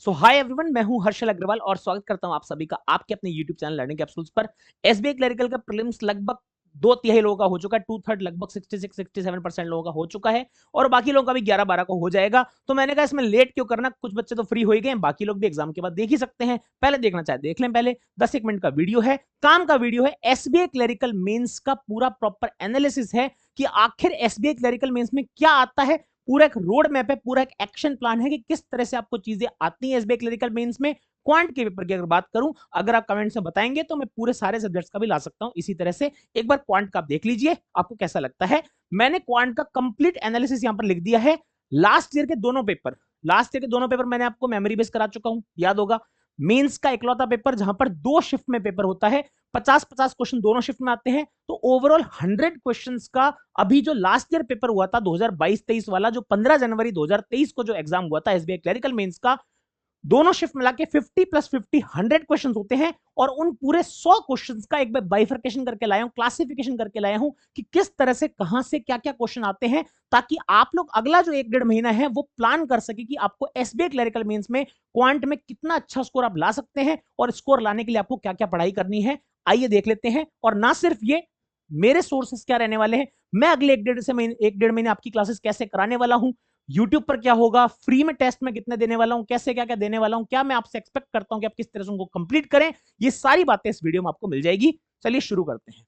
सो hi everyone, मैं हूं हर्षल अग्रवाल और स्वागत करता हूं आप सभी का आपके अपने यूट्यूब चैनल लर्निंग कैप्सूल्स पर। एसबीआई क्लरिकल का प्रीलिम्स लगभग 2/3 लोगों का हो चुका है, 2/3 लगभग 66-67% लोगों का हो चुका है और बाकी लोगों का भी 11-12 को हो जाएगा। तो मैंने कहा इसमें लेट क्यों करना, कुछ बच्चे तो फ्री हो ही गए, बाकी लोग भी एग्जाम के बाद देख ही सकते हैं। पहले देखना चाहे देख लें, पहले 10-1 मिनट का वीडियो है, काम का वीडियो है। एसबीआई क्लरिकल मेंस का पूरा प्रॉपर एनालिसिस है कि आखिर एसबीआई क्लरिकल मेंस में क्या आता है। पूरा एक रोड मैप है, पूरा एक एक्शन प्लान है कि किस तरह से आपको चीजें आती हैं एसबीआई क्लरिकल मेंस में। क्वांट के पेपर की अगर बात करूं, अगर आप कमेंट्स में बताएंगे तो मैं पूरे सारे सब्जेक्ट्स का भी ला सकता हूं इसी तरह से। एक बार क्वांट का आप देख लीजिए, आपको कैसा लगता है। मैंने क्वांट का कंप्लीट एनालिसिस यहां पर लिख दिया है। लास्ट ईयर के दोनों पेपर मैंने आपको मेमोरी बेस करा चुका हूं, याद होगा। मेंस का इकलौता पेपर जहां पर 2 शिफ्ट में पेपर होता है, 50-50 क्वेश्चन दोनों शिफ्ट में आते हैं, तो ओवरऑल 100 क्वेश्चंस का अभी जो लास्ट ईयर पेपर हुआ था 2022-23 वाला, जो 15 जनवरी 2023 को जो एग्जाम हुआ था एसबीआई क्लरिकल मेंस का, दोनों शिफ्ट मिला के 50+50 100 क्वेश्चन होते हैं। और उन पूरे 100 क्वेश्चन का एक बार बाइफर्केशन करके लाया हूं, क्लासिफिकेशन करके लाया हूं कि किस तरह से कहां से क्या क्या क्वेश्चन आते हैं, ताकि आप लोग अगला जो 1-1.5 महीना है वो प्लान कर सके कि आपको एसबीआई क्लरिकल मेंस में क्वांट में कितना अच्छा स्कोर आप ला सकते हैं और स्कोर लाने के लिए आपको क्या क्या पढ़ाई करनी है। आइए देख लेते हैं। और ना सिर्फ ये, मेरे सोर्सेस क्या रहने वाले हैं, मैं अगले 1-1.5 महीने आपकी क्लासेस कैसे कराने वाला हूं, यूट्यूब पर क्या होगा, फ्री में टेस्ट में कितने देने वाला हूं, कैसे क्या क्या देने वाला हूं, क्या मैं आपसे एक्सपेक्ट करता हूं कि आप किस तरह से उनको कंप्लीट करें, ये सारी बातें इस वीडियो में आपको मिल जाएगी। चलिए शुरू करते हैं।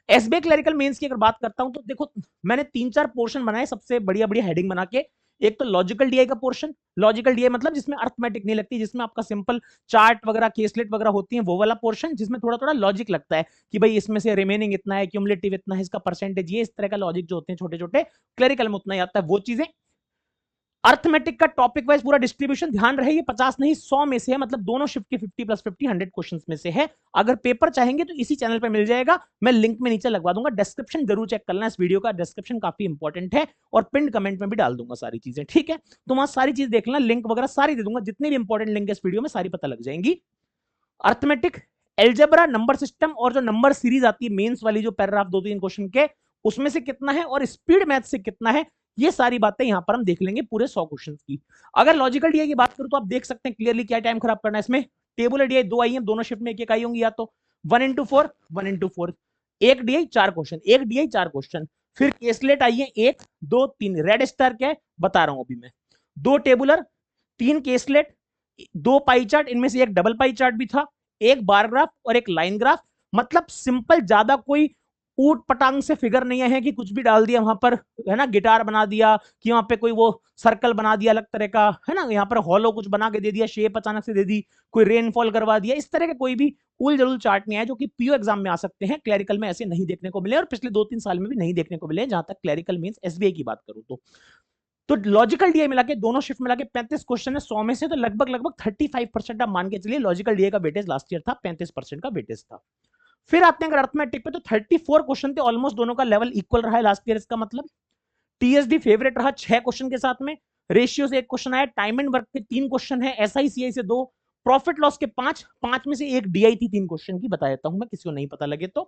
एसबीआई क्लरिकल मेंस की अगर बात करता हूं तो देखो, मैंने 3-4 पोर्शन बनाए सबसे बढ़िया बढ़िया हेडिंग बना के। एक तो लॉजिकल डीआई का पोर्शन, लॉजिकल डीआई मतलब जिसमें अर्थमेटिक नहीं लगती, जिसमें आपका सिंपल चार्ट वगैरह केसलेट वगैरह होती है, वो वाला पोर्शन जिसमें थोड़ा थोड़ा लॉजिक लगता है कि भाई इसमें से रिमेनिंग इतना है, क्यूमुलेटिव इतना है, इसका परसेंटेज ये, इस तरह का लॉजिक जो होते हैं छोटे छोटे, क्लरिकल में उतना ही आता है, वो चीजें। अर्थमेटिक का टॉपिक वाइज पूरा डिस्ट्रीब्यूशन, ध्यान रहे ये 50 नहीं 100 में से है, मतलब दोनों शिफ्ट के 50+50 100 क्वेश्चंस में से है। अगर पेपर चाहेंगे तो इसी चैनल पे मिल जाएगा, मैं लिंक में नीचे लगवा दूंगा, डिस्क्रिप्शन जरूर चेक करना, इस वीडियो का डिस्क्रिप्शन काफी इंपॉर्टेंट है और पिन कमेंट में भी डाल दूंगा सारी चीजें, ठीक है। तो वहां सारी चीज देख लेना, लिंक वगैरह सारी दे दूंगा, जितने भी इंपॉर्टेंट लिंक है इस वीडियो में सारी पता लग जाएंगी। अर्थमेटिक, एल्जेब्रा, नंबर सिस्टम और जो नंबर सीरीज आती है मेंस वाली, जो पैराग्राफ 2-3 क्वेश्चन के, उसमें से कितना है और स्पीड मैथ से कितना है, ये सारी बातें यहां पर हम देख लेंगे पूरे 100 क्वेश्चन की। अगर लॉजिकल डीआई की बात करूं तो आप देख सकते हैं क्लियरली क्या टाइम खराब करना है इसमें। टेबुलर डीआई 2 आई है, दोनों शिफ्ट में एक आई होंगी, या तो 1x4 1x4, एक डीआई 4 क्वेश्चन, एक डीआई 4 क्वेश्चन। फिर केसलेट आई है 1-2-3, रेड स्टार क्या है बता रहा हूं अभी मैं। 2 टेबुलर, 3 केसलेट, 2 पाई चार्ट, इनमें से एक डबल पाई चार्ट भी था, एक बार ग्राफ और एक लाइन ग्राफ। मतलब सिंपल, ज्यादा कोई ऊट पटांग से फिगर नहीं है कि कुछ भी डाल दिया वहां पर, है ना, गिटार बना दिया कि वहां पे कोई वो सर्कल बना दिया अलग तरह का, है ना, यहाँ पर हॉलो कुछ बना के दे दिया, शेप अचानक से दे दी, कोई रेनफॉल करवा दिया, इस तरह के कोई भी उल जलूल चार्ट नहीं है जो कि पीओ एग्जाम में आ सकते हैं। क्लरिकल में ऐसे नहीं देखने को मिले और पिछले 2-3 साल में भी नहीं देखने को मिले, जहां तक क्लरिकल मींस एसबीआई की बात करूं तो लॉजिकल डीआई मिला के दोनों शिफ्ट मिला के 35 क्वेश्चन है 100 में से, तो लगभग लगभग 35% आप मान के चलिए लॉजिकल डीआई का वेटेज लास्ट ईयर था, 35% का वेटेज था। फिर आते हैं अगर अर्थमेटिक पे, तो 34 क्वेश्चन थे, ऑलमोस्ट दोनों का लेवल इक्वल रहा है लास्ट ईयर, इसका मतलब टीएसडी फेवरेट रहा 6 क्वेश्चन के साथ में, रेशियो से 1 क्वेश्चन आया, टाइम एंड वर्क के 3 क्वेश्चन है, एसआईसीआई से 2, प्रॉफिट लॉस के 5 में से एक डीआई थी 3 क्वेश्चन की, बता देता हूं मैं किसी को नहीं पता लगे तो।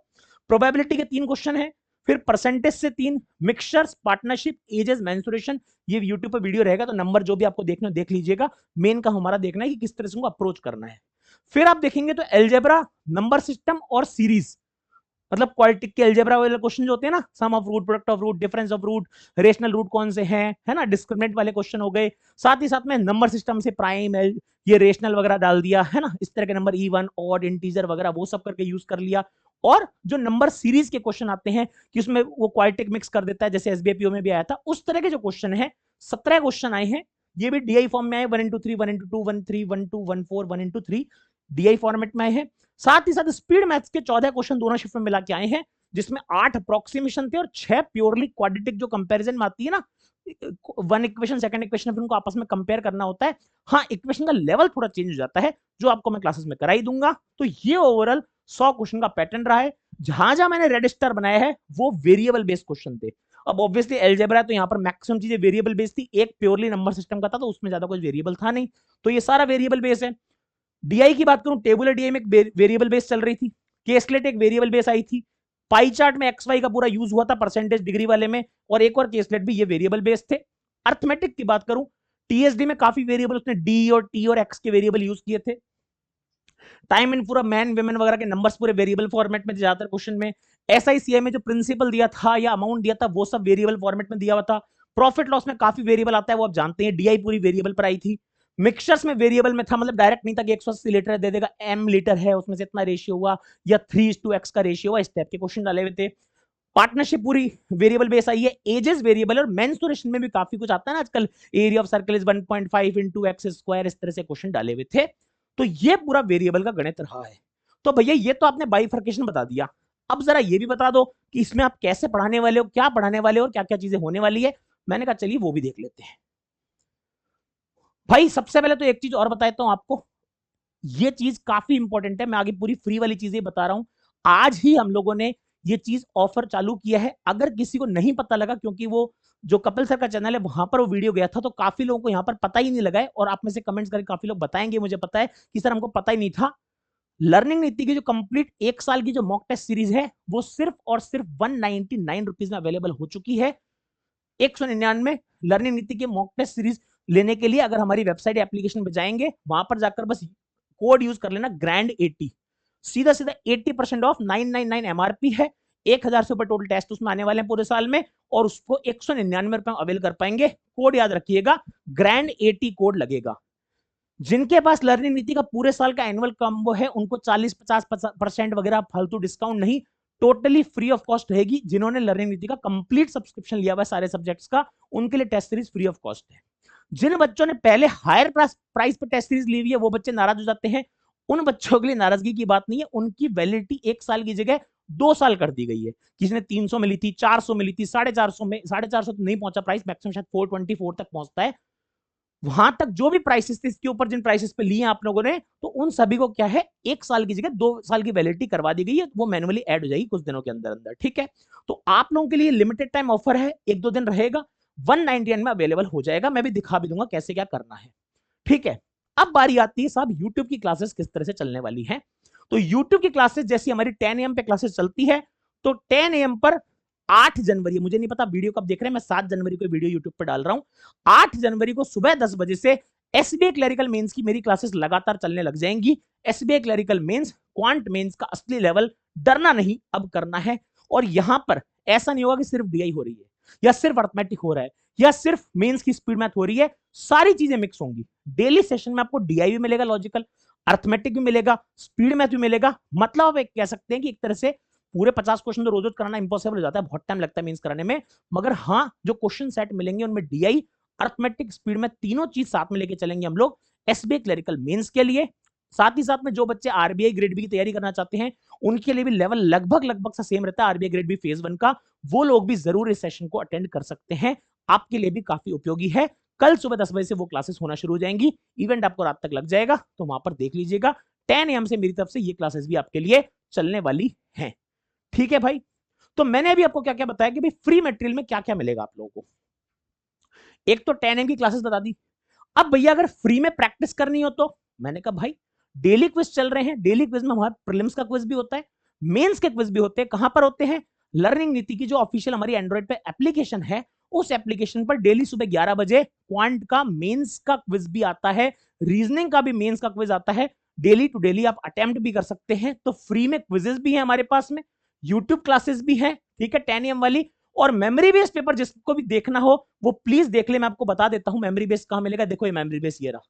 प्रोबेबिलिटी के 3 क्वेश्चन है, फिर परसेंटेज से 3, मिक्सचर्स, पार्टनरशिप, एजेस, मेंसुरेशन, ये यूट्यूब पर वीडियो रहेगा तो नंबर जो भी आपको देखना देख लीजिएगा। मेन का हमारा देखना है कि किस तरह से उनको अप्रोच करना है। फिर आप देखेंगे तो एल्जेब्रा, नंबर सिस्टम और सीरीज, मतलब क्वालिटिक के अलजेब्रा वाले क्वेश्चन जो होते हैं ना, sum of root, product of root, difference of root, rational root कौन से हैं, है ना, डिस्क्रिमिनेंट वाले क्वेश्चन हो गए। साथ ही साथ में नंबर सिस्टम से प्राइम एल, ये रेशनल वगैरह डाल दिया, है ना, इस तरह के नंबर इवन ऑड इंटीजर वगैरह वो सब करके यूज कर लिया। और जो नंबर सीरीज के क्वेश्चन आते हैं कि उसमें वो क्वालिटिक मिक्स कर देता है, जैसे एसबीआईपीओ में भी आया था, उस तरह के जो क्वेश्चन है 17 क्वेश्चन आए हैं, ये भी डीआई फॉर्म में आए, 1x3 1x2 1-3 1-2 1-4 1x3 DI format में आए हैं। साथ ही साथ स्पीड मैथ्स के 14 क्वेश्चन दोनों शिफ्ट में मिला के आए हैं, जिसमें 8 अप्रोक्सीमेशन थे और 6 प्योरली क्वाड्रेटिक, जो कंपैरिजन में आती है ना, वन इक्वेशन सेकंड इक्वेशन, फिर उनको आपस में कंपेयर करना होता है। हाँ, इक्वेशन का लेवल थोड़ा चेंज हो जाता है, जो आपको मैं क्लासेस में करा ही दूंगा। तो ये ओवरऑल 100 क्वेश्चन का पैटर्न रहा है। जहां जहां मैंने रेड स्टार बनाया है वो वेरिएबल बेस्ड क्वेश्चन थे। अब ऑब्वियसली एल्जेब्रा है तो यहाँ पर मैक्सिमम चीजें वेरिएबल बेस्ड थी, एक प्योरली नंबर सिस्टम का था तो उसमें ज्यादा कुछ वेरिएबल था नहीं, तो ये सारा वेरिएबल बेस्ड है। डीआई की बात करूं, टेबुलर डीआई में एक वेरिएबल बेस चल रही थी, केसलेट एक वेरिएबल बेस आई थी, पाई चार्ट में एक्स वाई का पूरा यूज हुआ था परसेंटेज डिग्री वाले में, और एक और केसलेट भी ये वेरिएबल बेस थे। अर्थमेटिक की बात करूं, टीएसडी में काफी वेरिएबल उसने डी और टी और एक्स के वेरिएबल यूज किए थे। टाइम इन पूरा मैन वेमेन वगैरह के नंबर्स पूरे वेरिएबल फॉर्मेट में ज्यादातर क्वेश्चन में। एसआईसीआई में जो प्रिंसिपल दिया था या अमाउंट दिया था वो सब वेरिएबल फॉर्मेट में दिया हुआ था। प्रॉफिट लॉस में काफी वेरिएबल आता है, वो आप जानते हैं। डीआई पूरी वेरिएबल पर आई थी। मिक्सचर्स में वेरिएबल में था, मतलब डायरेक्ट नहीं था कि 180 लीटर दे देगा, एम लीटर है उसमें से इतना रेशियो हुआ या 3:x का रेशियो हुआ, इस टाइप के क्वेश्चन डाले हुए थे। पार्टनरशिप पूरी वेरिएबल बेस आई है। एजेस वेरिएबल और मेंसुरेशन में भी काफी कुछ आता है ना आजकल। Area of circle is 1.5 × x², इस तरह से क्वेश्चन डाले हुए थे। तो ये पूरा वेरिएबल का गणित रहा है। तो भैया ये तो आपने बाइफर्केशन बता दिया, अब जरा ये भी बता दो कि इसमें आप कैसे पढ़ाने वाले हो, क्या पढ़ाने वाले हो और क्या क्या चीजें होने वाली है। मैंने कहा चलिए वो भी देख लेते हैं। भाई सबसे पहले तो एक चीज और बताता हूं आपको, ये चीज काफी इंपॉर्टेंट है। मैं आगे पूरी फ्री वाली चीजें बता रहा हूं। आज ही हम लोगों ने ये चीज ऑफर चालू किया है। अगर किसी को नहीं पता लगा, क्योंकि वो जो कपिल सर का चैनल है वहां पर वो वीडियो गया था, तो काफी लोगों को यहाँ पर पता ही नहीं लगा है। और आप में से कमेंट्स करके काफी लोग बताएंगे, मुझे पता है कि सर हमको पता ही नहीं था। लर्निंग नीति की जो कंप्लीट 1 साल की जो मॉक टेस्ट सीरीज है वो सिर्फ और सिर्फ 199 रुपीज में अवेलेबल हो चुकी है। 199 लर्निंग नीति की मॉक टेस्ट सीरीज लेने के लिए अगर हमारी वेबसाइट एप्लीकेशन पे जाएंगे, वहां पर जाकर बस कोड यूज कर लेना ग्रैंड 80, सीधा सीधा 80% ऑफ 999 एमआरपी है। 1000 से ऊपर टोटल टेस्ट उसमें आने वाले हैं पूरे साल में, और उसको 199 रुपए में अवेल कर पाएंगे। कोड याद रखिएगा, ग्रैंड 80 कोड लगेगा। जिनके पास लर्निंग नीति का पूरे साल का एनुअल कॉम्बो है उनको 40-50% वगैरह फालतू डिस्काउंट नहीं, टोटली फ्री ऑफ कॉस्ट रहेगी। जिन्होंने लर्निंग नीति का कंप्लीट सब्सक्रिप्शन लिया हुआ है सारे सब्जेक्ट्स का, उनके लिए test series free of cost है। जिन बच्चों ने पहले हायर प्राइस पर टेस्ट सीरीज ली हुई है वो बच्चे नाराज हो जाते हैं। उन बच्चों के लिए नाराजगी की बात नहीं है, उनकी वैलिडिटी 1 साल की जगह 2 साल कर दी गई है। किसी ने 300 मिली थी, 400 मिली थी, 450 में, 450 तो नहीं पहुंचा प्राइस, मैक्सिमम शायद 424 तक पहुंचता है। वहां तक जो भी प्राइसेस थे, इसके ऊपर जिन प्राइसेस पे लिए आप लोगों ने, तो उन सभी को क्या है 1 साल की जगह 2 साल की वैलिडिटी करवा दी गई है। वो मैनुअली ऐड हो जाएगी कुछ दिनों के अंदर अंदर, ठीक है। तो आप लोगों के लिए लिमिटेड टाइम ऑफर है, 1-2 दिन रहेगा, 199 में अवेलेबल हो जाएगा। मैं भी दिखा भी दूंगा कैसे क्या करना है, ठीक है। अब बारी आती है साहब यूट्यूब की क्लासेस किस तरह से चलने वाली है। तो यूट्यूब की क्लासेस जैसी हमारी 10 AM पे क्लासेस चलती है, तो 10 AM पर 8 जनवरी, मुझे नहीं पता वीडियो कब देख रहे हैं, मैं 7 जनवरी को वीडियो यूट्यूब पर डाल रहा हूं। 8 जनवरी को सुबह 10 बजे से एसबीआई क्लरिकल मेंस की मेरी क्लासेस लगातार चलने लग जाएंगी। SBI clerical mains, quant mains का असली लेवल, डरना नहीं, अब करना है। और यहां पर ऐसा नहीं होगा कि सिर्फ डीआई हो रही है या सिर्फ अर्थमेटिक हो रहा है या सिर्फ मेंस की स्पीड मैथ हो रही है, सारी चीजें मिक्स होंगी। डेली सेशन में आपको डीआई भी मिलेगा, लॉजिकल, अर्थमेटिक भी मिलेगा, स्पीड मैथ भी मिलेगा। मतलब आप कह सकते हैं कि एक तरह से पूरे 50 क्वेश्चन तो रोज रोज कराना इंपॉसिबल हो जाता है, बहुत टाइम लगता है मेंस कराने में। मगर हाँ, जो क्वेश्चन सेट मिलेंगे उनमें डीआई, अर्थमेटिक, स्पीड में तीनों चीज साथ में लेके चलेंगे हम लोग एसबीआई क्लरिकल मेंस के लिए। साथ ही साथ में जो बच्चे आरबीआई ग्रेड बी की तैयारी करना चाहते हैं उनके लिए भी लेवल लगभग लगभग सा सेम रहता है, आरबीआई ग्रेड बी फेज 1 का। वो लोग भी जरूर इस सेशन को अटेंड कर सकते हैं, आपके लिए भी काफी उपयोगी है। कल सुबह 10 बजे से वो क्लासेस होना शुरू हो जाएंगी। इवेंट आपको रात तक लग जाएगा, तो वहां पर देख लीजिएगा। 10 AM से मेरी तरफ से ये क्लासेस भी आपके लिए चलने वाली हैं, ठीक है भाई। तो मैंने अभी आपको क्या क्या बताया कि भाई फ्री मटेरियल में क्या क्या मिलेगा आप लोगों को। एक तो 10 AM की क्लासेस बता दी। अब भैया अगर फ्री में प्रैक्टिस करनी हो तो मैंने कहा भाई डेली क्विज चल रहे हैं, डेली क्विज में हमारा प्रीलिम्स का क्विज भी होता है, मेंस के क्विज भी होते हैं। कहां पर होते हैं? लर्निंग नीति की जो ऑफिशियल हमारी एंड्रॉइड पे एप्लीकेशन है, उस एप्लीकेशन पर डेली सुबह 11 बजे क्वांट का मेंस का क्विज भी आता है, रीजनिंग का भी मेंस का क्विज आता है। डेली टू डेली आप अटेम्प्ट भी कर सकते हैं। तो फ्री में क्विजेस भी है हमारे पास में, यूट्यूब क्लासेस भी है, ठीक है, 10 AM वाली। और मेमोरी बेस्ड पेपर जिसको भी देखना हो वो प्लीज देख ले, मैं आपको बता देता हूं मेमोरी बेस्ड कहां मिलेगा। देखो ये मेमोरी बेस्ड, ये रहा,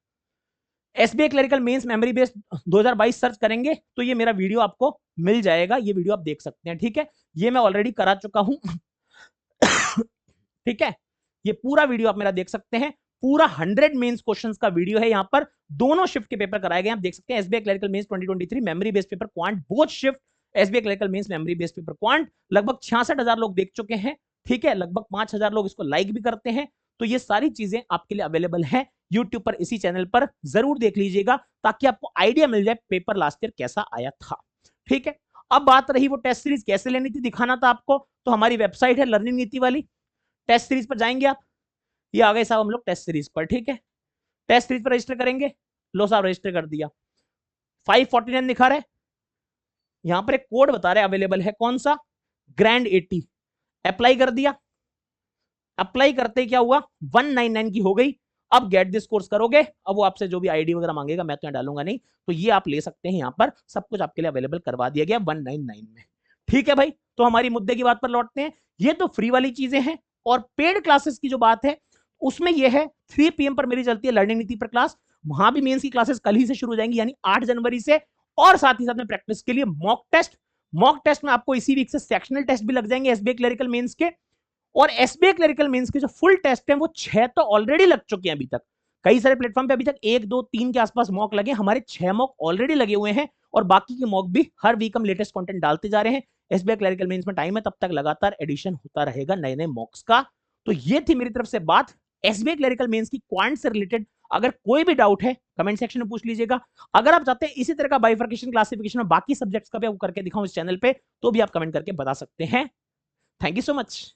SBI clerical mains memory based 2022 search करेंगे तो ये मेरा वीडियो आपको मिल जाएगा, ये वीडियो आप देख सकते हैं, ठीक है। ये मैं ऑलरेडी करा चुका हूं ठीक है, ये पूरा वीडियो आप मेरा देख सकते हैं। पूरा 100 मेंस क्वेश्चंस का वीडियो है, यहाँ पर दोनों शिफ्ट के पेपर कराए गए, आप देख सकते हैं। SBI clerical mains 2023 memory based paper quant, both shift SBI clerical mains memory based paper quant. लगभग 66,000 लोग देख चुके हैं, ठीक है, लगभग 5,000 लोग इसको लाइक भी करते हैं। तो ये सारी चीजें आपके लिए अवेलेबल है यूट्यूब पर, इसी चैनल पर जरूर देख लीजिएगा ताकि आपको आइडिया मिल जाए पेपर लास्ट ईयर कैसा आया था, ठीक है। अब बात रही वो टेस्ट सीरीज कैसे लेनी थी, दिखाना था आपको। तो हमारी वेबसाइट है लर्निंग नीति वाली, टेस्ट सीरीज पर जाएंगे आप, ये आ गए साहब हम लोग टेस्ट सीरीज पर, ठीक है। टेस्ट सीरीज पर रजिस्टर करेंगे, लो साहब रजिस्टर कर दिया। 549 दिखा रहे, यहां पर एक कोड बता रहे अवेलेबल है, कौन सा? ग्रैंड 80। अप्लाई कर दिया, अप्लाई करते क्या हुआ 199 की हो गई। अब गेट दिस कोर्स करोगे, अब वो आपसे जो भी आईडी वगैरह मांगेगा, मैं तो यहाँ डालूंगा नहीं, तो ये आप ले सकते हैं, यहाँ पर सब कुछ आपके लिए अवेलेबल करवा दिया गया 199 में। ठीक है भाई, तो हमारी मुद्दे की बात पर लौटते हैं। ये तो फ्री वाली चीजें हैं, और पेड क्लासेस की जो बात है उसमें ये है 3 PM पर मेरी चलती है लर्निंग नीति पर क्लास। वहां भी मेंस की क्लासेस कल ही से शुरू हो जाएंगी, यानी 8 जनवरी से। और साथ ही साथ में प्रैक्टिस के लिए मॉक टेस्ट में आपको इसी वीक से सेक्शनल टेस्ट भी लग जाएंगे एसबीआई क्लरिकल मेंस के। और एसबीआई क्लरिकल मेंस के जो फुल टेस्ट हैं वो 6 तो ऑलरेडी लग चुके हैं अभी तक। कई सारे प्लेटफॉर्म पे अभी तक 1 2 3 के आसपास मॉक लगे, हमारे 6 मॉक ऑलरेडी लगे हुए हैं, और बाकी के मॉक भी हर वीक हम लेटेस्ट कंटेंट डालते जा रहे हैं। एसबीआई क्लरिकल मेंस में टाइम है, तब तक लगातार एडिशन होता रहेगा नए नए मॉक्स का। तो ये थी मेरी तरफ से बात एसबीआई क्लरिकल मेंस की क्वांट से रिलेटेड। अगर कोई भी डाउट है कमेंट सेक्शन में पूछ लीजिएगा। अगर आप चाहते हैं इसी तरह का बाइफर्केशन क्लासिफिकेशन में बाकी सब्जेक्ट्स का भी करके दिखाऊं इस चैनल पे, तो भी आप कमेंट करके बता सकते हैं। Thank you so much.